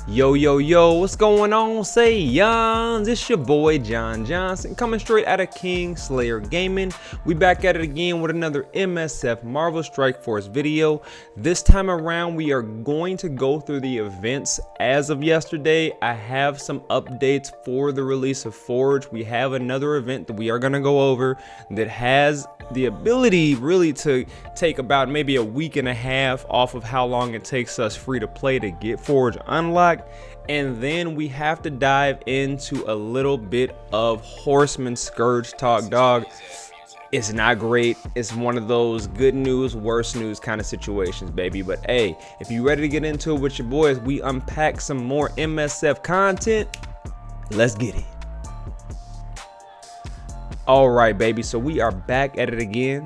Yo, yo, yo, what's going on? Say yons, it's your boy Jon Johnson coming straight out of KingSlayer Gaming. We back at it again with another MSF Marvel Strike Force video. This time around we are going to go through the events as of yesterday. I have some updates for the release of Forge. We have another event that we are going to go over that has the ability really to take about maybe a week and a half off of how long it takes us free to play to get Forge unlocked. And then we have to dive into a little bit of Horseman Scourge talk, dog. It's not great. It's one of those good news, worse news kind of situations, baby. But hey, if you ready to get into it with your boys, we unpack some more MSF content. Let's get it. All right, baby, so we are back at it again.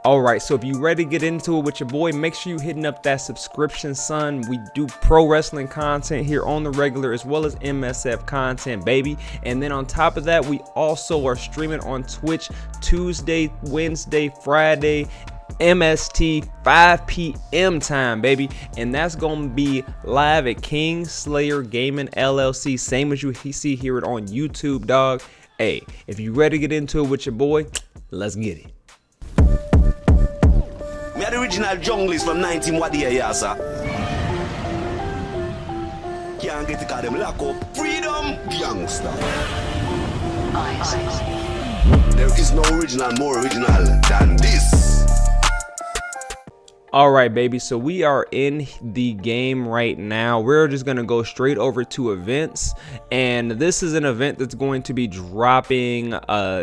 All right, so if you ready to get into it with your boy, make sure you hitting up that subscription, son. We do pro wrestling content here on the regular as well as MSF content, baby. And then on top of that, we also are streaming on Twitch Tuesday, Wednesday, Friday, MST 5 p.m. time, baby. And that's gonna be live at KingSlayer Gaming LLC, same as you see here on YouTube, dog. Hey, if you ready to get into it with your boy, let's get it. Me are the original junglist from 19 what year, yeah, sir. Can't get to call them lock up. Freedom, gangster. There is no original more original than this. All right, baby, so we are in the game right now. We're just gonna go straight over to events, and this is an event that's going to be dropping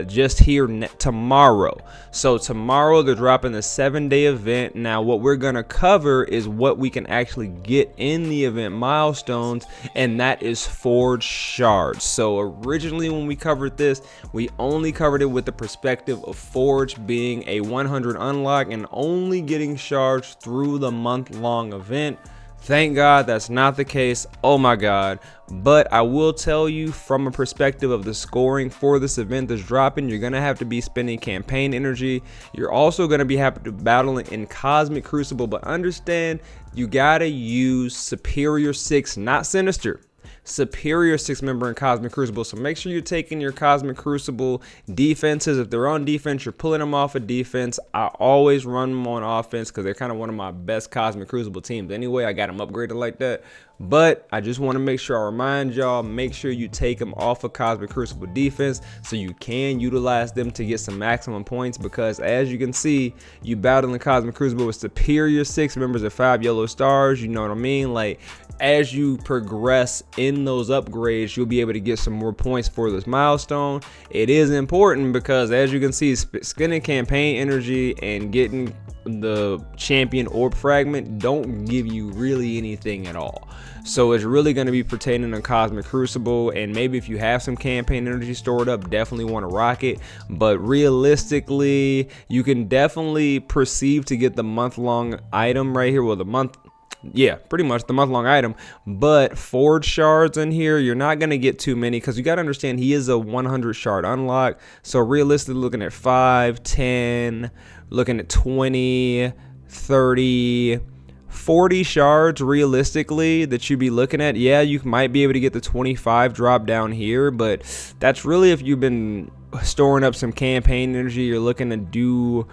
just here tomorrow. So tomorrow they're dropping the 7-day event. Now what we're gonna cover is what we can actually get in the event milestones, and that is Forge shards. So originally when we covered this, we only covered it with the perspective of Forge being a 100 unlock and only getting shards through the month-long event. Thank God that's not the case. Oh my God. But I will tell you from a perspective of the scoring for this event that's dropping, you're gonna have to be spending campaign energy. You're also gonna be having to battle in Cosmic Crucible, but understand you gotta use Superior 6, not Sinister. Superior 6 member in Cosmic Crucible. So make sure you're taking your Cosmic Crucible defenses. If they're on defense, you're pulling them off of defense. I always run them on offense because they're kind of one of my best Cosmic Crucible teams anyway. I got them upgraded like that. But I just want to make sure I remind y'all, make sure you take them off of Cosmic Crucible defense so you can utilize them to get some maximum points, because as you can see, you battle in Cosmic Crucible with Superior 6 members of 5 yellow stars. You know what I mean? Like, as you progress in those upgrades, you'll be able to get some more points for this milestone. It is important because, as you can see, spending campaign energy and getting the champion orb fragment don't give you really anything at all. So it's really going to be pertaining to Cosmic Crucible, and maybe if you have some campaign energy stored up, definitely want to rock it. But realistically, you can definitely perceive to get the month-long item right here. Well, pretty much the month-long item. But Forge shards in here, you're not going to get too many, because you got to understand he is a 100 shard unlock. So realistically, looking at 5, 10, looking at 20, 30, 40 shards realistically that you'd be looking at. Yeah, you might be able to get the 25 drop down here, but that's really if you've been storing up some campaign energy, you're looking to do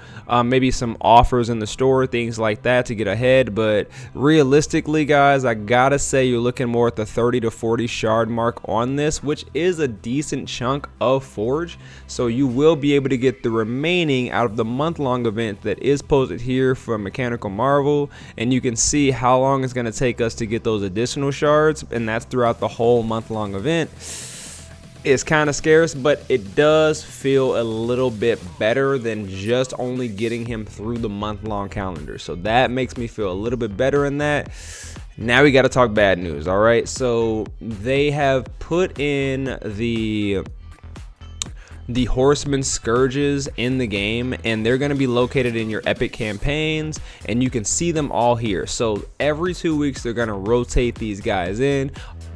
maybe some offers in the store, things like that to get ahead. But realistically, guys, I gotta say you're looking more at the 30 to 40 shard mark on this, which is a decent chunk of Forge. So you will be able to get the remaining out of the month-long event that is posted here from Mechanical Marvel, and you can see how long it's going to take us to get those additional shards, and that's throughout the whole month-long event. It's kind of scarce, but it does feel a little bit better than just only getting him through the month-long calendar. So that makes me feel a little bit better in that. Now we got to talk bad news. All right, so they have put in the Horseman Scourges in the game, and they're going to be located in your epic campaigns, and you can see them all here. So every 2 weeks they're going to rotate these guys in.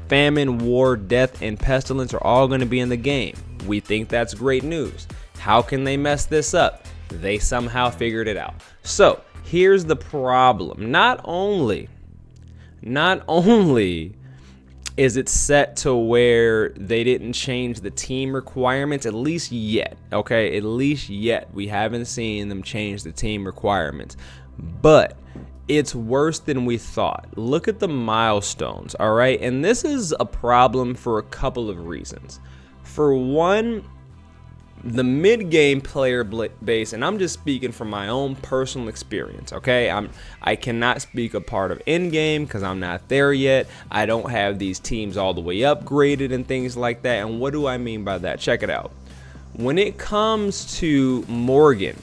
Famine, war, death, and pestilence are all going to be in the game. We think that's great news. How can they mess this up? They somehow figured it out. So here's the problem. Not only is it set to where they didn't change the team requirements, at least yet. Okay, at least yet we haven't seen them change the team requirements, but it's worse than we thought. Look at the milestones. All right, and this is a problem for a couple of reasons. For one, the mid-game player base, and I'm just speaking from my own personal experience, okay? I cannot speak a part of in-game because I'm not there yet. I don't have these teams all the way upgraded and things like that. And what do I mean by that? Check it out. When it comes to Morgan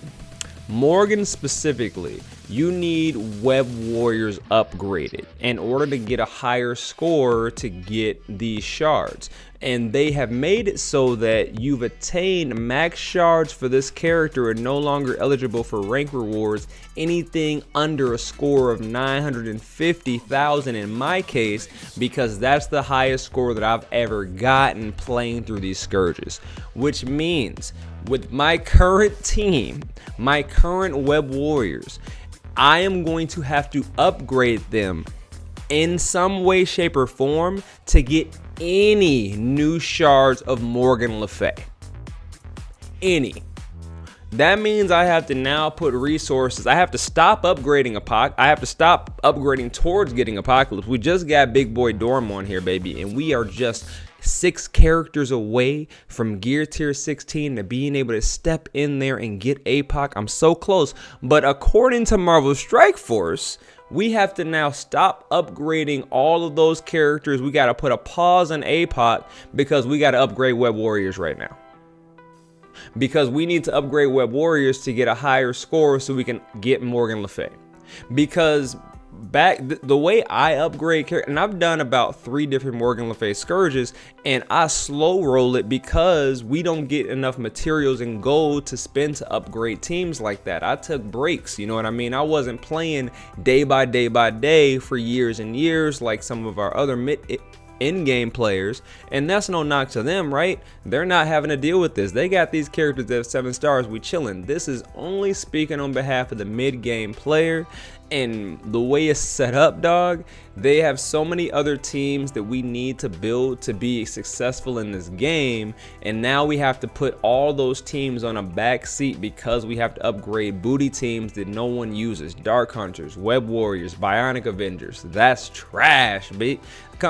specifically, you need Web Warriors upgraded in order to get a higher score to get these shards. And they have made it so that you've attained max shards for this character and no longer eligible for rank rewards anything under a score of 950,000 in my case, because that's the highest score that I've ever gotten playing through these scourges. Which means with my current team, my current Web Warriors, I am going to have to upgrade them in some way, shape, or form to get any new shards of Morgan Le Fay. Any. That means I have to now put resources. I have to stop upgrading I have to stop upgrading towards getting Apocalypse. We just got Big Boy Dorm on here, baby, and we are just 6 characters away from gear tier 16 to being able to step in there and get APOC. I'm so close, but according to Marvel Strike Force, we have to now stop upgrading all of those characters. We got to put a pause on APOC because we got to upgrade Web Warriors right now. Because we need to upgrade Web Warriors to get a higher score so we can get Morgan Le Fay. Because the way I upgrade character, and I've done about 3 different Morgan Le Fay scourges, and I slow roll it because we don't get enough materials and gold to spend to upgrade teams like that. I took breaks, you know what I mean? I wasn't playing day by day for years and years like some of our other in-game players, and that's no knock to them, right? They're not having to deal with this. They got these characters that have 7 stars. We chilling. This is only speaking on behalf of the mid-game player. And the way it's set up, dog, they have so many other teams that we need to build to be successful in this game, and now we have to put all those teams on a back seat because we have to upgrade booty teams that no one uses. Dark Hunters, Web Warriors, Bionic Avengers. That's trash, B.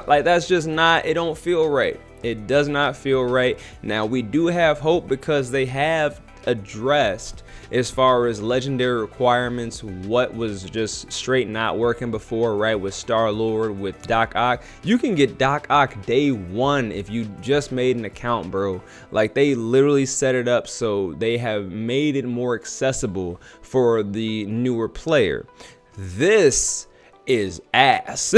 Like, that's just not, it don't feel right. It does not feel right. Now, we do have hope because they have addressed, as far as legendary requirements, what was just straight not working before, right? With Star-Lord, with Doc Ock. You can get Doc Ock day 1 if you just made an account, bro. Like, they literally set it up so they have made it more accessible for the newer player. This is ass.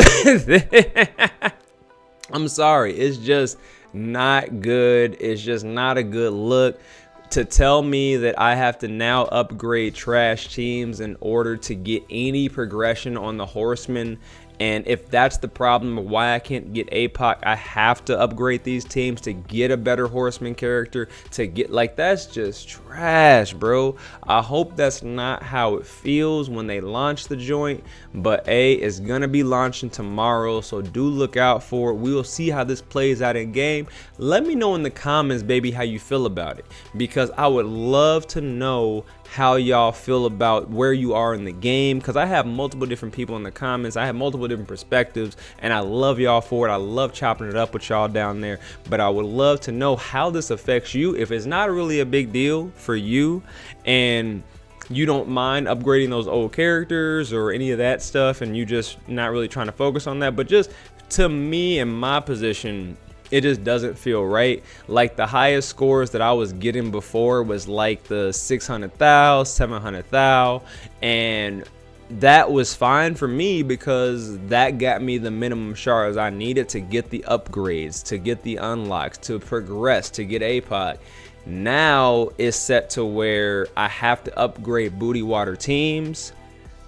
I'm sorry, it's just not good. It's just not a good look. To tell me that I have to now upgrade trash teams in order to get any progression on the Horsemen, and if that's the problem of why I can't get APOC, I have to upgrade these teams to get a better Horseman character, to get, like, that's just trash, bro. I hope that's not how it feels when they launch the joint, but it's gonna be launching tomorrow, so do look out for it. We will see how this plays out in game. Let me know in the comments, baby, how you feel about it, because I would love to know how y'all feel about where you are in the game, because I have multiple different people in the comments. I have multiple different perspectives, and I love y'all for it. I love chopping it up with y'all down there, but I would love to know how this affects you. If it's not really a big deal for you and you don't mind upgrading those old characters or any of that stuff, and you just not really trying to focus on that, but just to me in my position, it just doesn't feel right. Like, the highest scores that I was getting before was like the 600,000, 700,000, and that was fine for me because that got me the minimum shards I needed to get the upgrades, to get the unlocks, to progress, to get APOC. Now it's set to where I have to upgrade booty water teams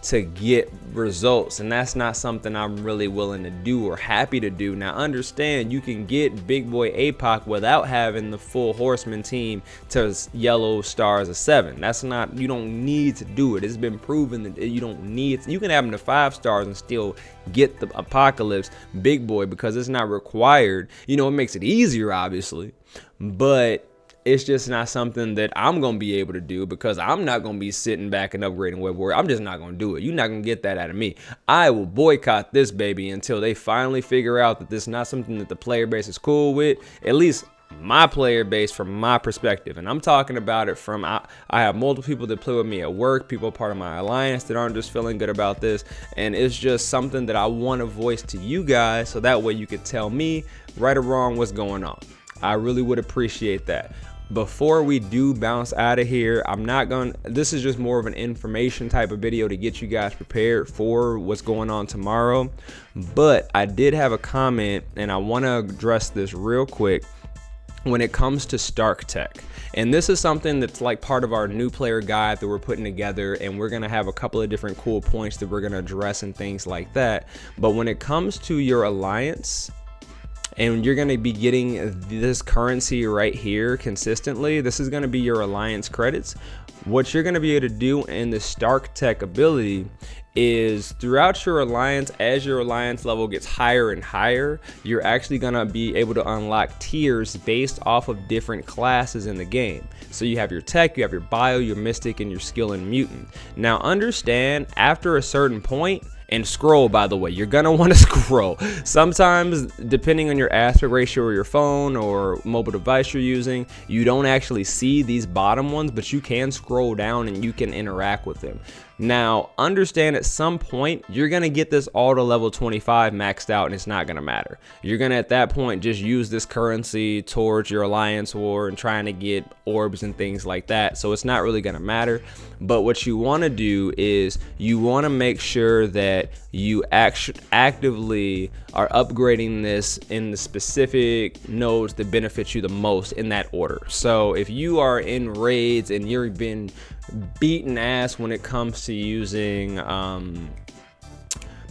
to get results, and that's not something I'm really willing to do or happy to do. Now understand, you can get big boy APOC without having the full horseman team to yellow stars of 7. That's not, you don't need to do it. It's been proven that you don't need, you can have them to 5 stars and still get the apocalypse big boy, because it's not required. You know, it makes it easier obviously, but it's just not something that I'm going to be able to do, because I'm not going to be sitting back and upgrading Web Warrior. I'm just not going to do it. You're not going to get that out of me. I will boycott this baby until they finally figure out that this is not something that the player base is cool with. At least my player base, from my perspective. And I'm talking about it from, I have multiple people that play with me at work, people part of my alliance that aren't just feeling good about this. And it's just something that I want to voice to you guys, so that way you could tell me right or wrong what's going on. I really would appreciate that. Before we do bounce out of here, this is just more of an information type of video to get you guys prepared for what's going on tomorrow. But I did have a comment, and I want to address this real quick when it comes to Stark Tech. And this is something that's like part of our new player guide that we're putting together, and we're gonna have a couple of different cool points that we're gonna address and things like that. But when it comes to your alliance, and you're going to be getting this currency right here consistently, this is going to be your alliance credits. What you're going to be able to do in the Stark Tech ability is, throughout your alliance, as your alliance level gets higher and higher, you're actually going to be able to unlock tiers based off of different classes in the game. So you have your tech, you have your bio, your mystic, and your skill and mutant. Now understand, after a certain point, and scroll, by the way, you're gonna want to scroll. Sometimes, depending on your aspect ratio or your phone or mobile device you're using, you don't actually see these bottom ones, but you can scroll down and you can interact with them. Now understand, at some point you're gonna get this all to level 25 maxed out, and it's not gonna matter. You're gonna at that point just use this currency towards your alliance war and trying to get orbs and things like that, so it's not really gonna matter. But what you want to do is you want to make sure that you actively are upgrading this in the specific nodes that benefit you the most in that order. So if you are in raids and you've been beaten ass when it comes to using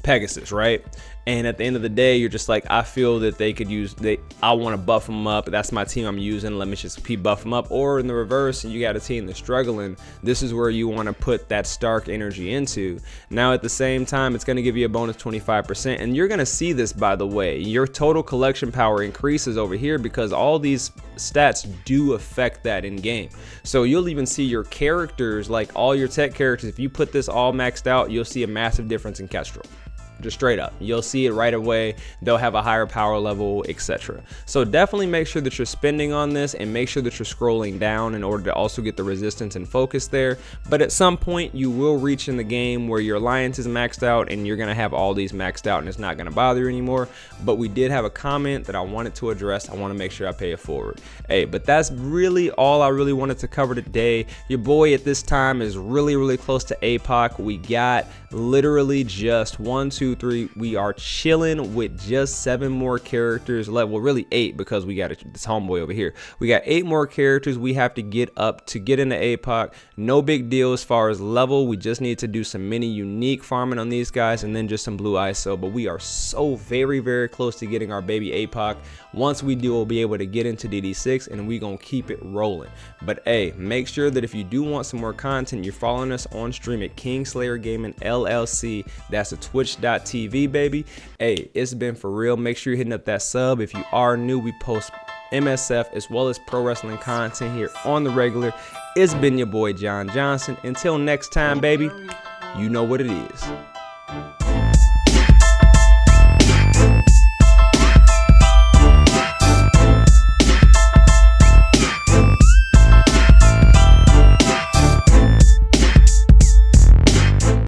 Pegasus, right? And at the end of the day, you're just like, I feel that they could use, I want to buff them up. That's my team I'm using. Let me just buff them up. Or in the reverse, and you got a team that's struggling. This is where you want to put that Stark energy into. Now, at the same time, it's going to give you a bonus 25%. And you're going to see this, by the way. Your total collection power increases over here because all these stats do affect that in game. So you'll even see your characters, like all your tech characters, if you put this all maxed out, you'll see a massive difference in Kestrel. Just straight up, you'll see it right away. They'll have a higher power level, etc. So definitely make sure that you're spending on this, and make sure that you're scrolling down in order to also get the resistance and focus there. But at some point you will reach in the game where your alliance is maxed out, and you're gonna have all these maxed out, and it's not gonna bother you anymore. But we did have a comment that I wanted to address. I want to make sure I pay it forward. Hey, but that's really all I really wanted to cover today. Your boy at this time is really close to APOC. We got literally just 1, 2, 3. We are chilling with just 7 more characters left. Well, really 8, because we got this homeboy over here. We got 8 more characters we have to get up to get into APOC. No big deal as far as level. We just need to do some mini unique farming on these guys, and then just some blue ISO. But we are so very close to getting our baby APOC. Once we do, we'll be able to get into DD6, and we gonna keep it rolling. But hey, make sure that if you do want some more content, you're following us on stream at KingSlayer Gaming LLC. That's a twitch.tv, baby. Hey, it's been for real. Make sure you're hitting up that sub. If you are new, we post MSF as well as pro wrestling content here on the regular. It's been your boy Jon Johnson. Until next time, baby, you know what it is.